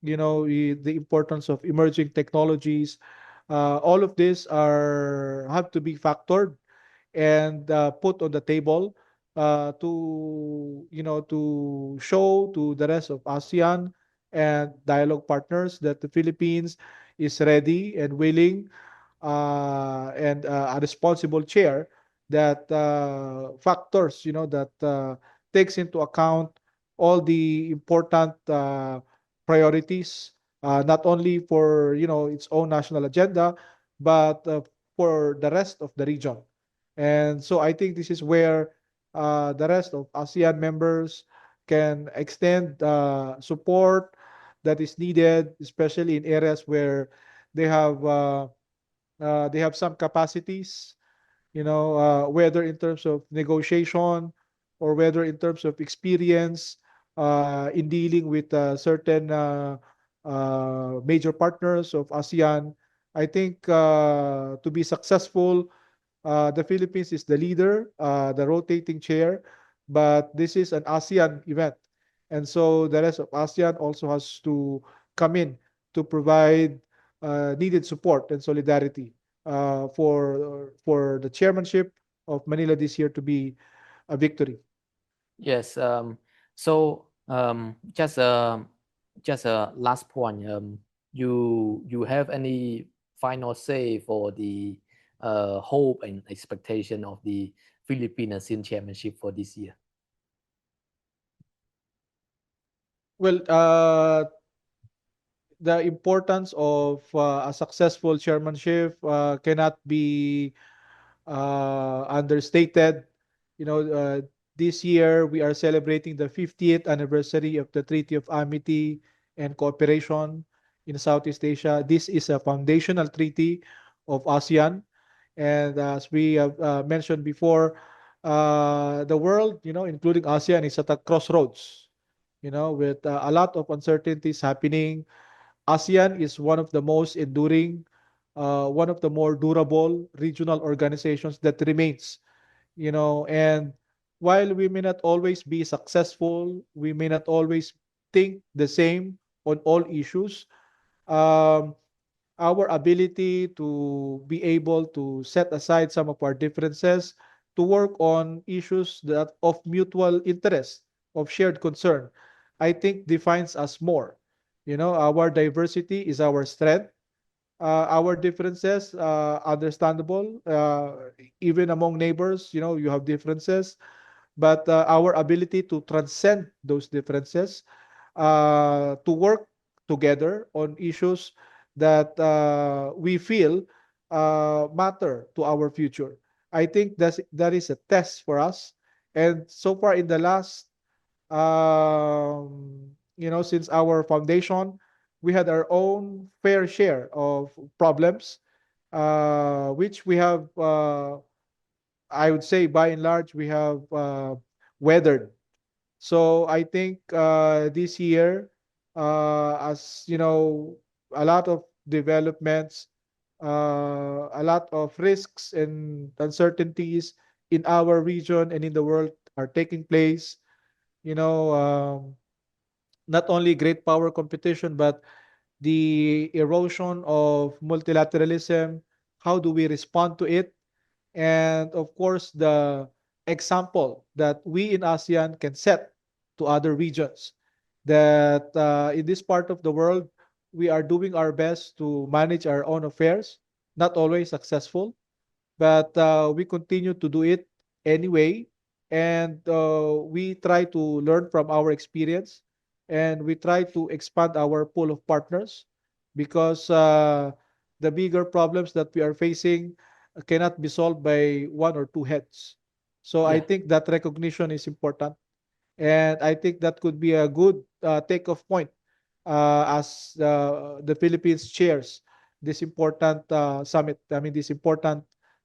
the importance of emerging technologies. All of these are have to be factored and put on the table to show to the rest of ASEAN and dialogue partners that the Philippines is ready and willing and a responsible chair that factors, that takes into account all the important priorities, not only for, its own national agenda, but for the rest of the region. And so I think this is where the rest of ASEAN members can extend support that is needed, especially in areas where they have uh, they have some capacities, whether in terms of negotiation or whether in terms of experience in dealing with certain major partners of ASEAN. I think to be successful, the Philippines is the leader, the rotating chair, but this is an ASEAN event. And so the rest of ASEAN also has to come in to provide needed support and solidarity for the chairmanship of Manila this year to be a victory. Yes. So just a last point. You have any final say for the hope and expectation of the Philippine ASEAN Chairmanship for this year? Well, the importance of a successful chairmanship cannot be understated. You know, this year we are celebrating the 50th anniversary of the Treaty of Amity and Cooperation in Southeast Asia. This is a foundational treaty of ASEAN. And as we have mentioned before, the world, including ASEAN, is at a crossroads, with a lot of uncertainties happening ASEAN is one of the most enduring, one of the more durable regional organizations that remains, and while we may not always be successful, we may not always think the same on all issues. um, our ability to be able to set aside some of our differences to work on issues that of mutual interest, of shared concern, I think defines us more. Our diversity is our strength. Our differences, understandable. Even among neighbors, you have differences, but our ability to transcend those differences, to work together on issues that we feel matter to our future. I think that is a test for us. And so far in the last, since our foundation, we had our own fair share of problems, which we have, I would say, by and large, we have weathered. So I think this year, as you know, a lot of developments, a lot of risks and uncertainties in our region and in the world are taking place. You know, not only great power competition, but the erosion of multilateralism. How do we respond to it? And of course, the example that we in ASEAN can set to other regions, that in this part of the world, we are doing our best to manage our own affairs, not always successful, but we continue to do it anyway. And we try to learn from our experience, and we try to expand our pool of partners, because the bigger problems that we are facing cannot be solved by one or two heads. So I Yeah. think that recognition is important. And I think that could be a good takeoff point as the Philippines chairs this important summit. I mean, this important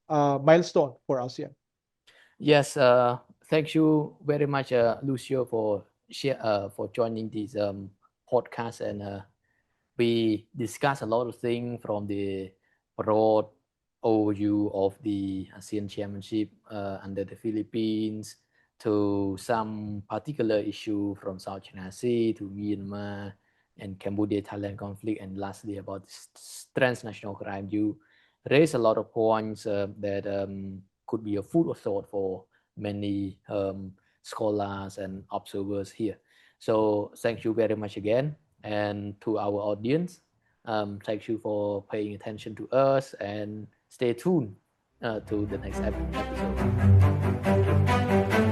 milestone for ASEAN. Yes, thank you very much, Lucio, for joining this podcast, and we discussed a lot of things from the broad overview of the ASEAN Chairmanship under the Philippines to some particular issue from South China Sea to Myanmar and Cambodia Thailand conflict, and lastly about transnational crime. You raised a lot of points that could be a food of thought for many scholars and observers here. So thank you very much again. And to our audience, thank you for paying attention to us, and stay tuned to the next episode. Thank you.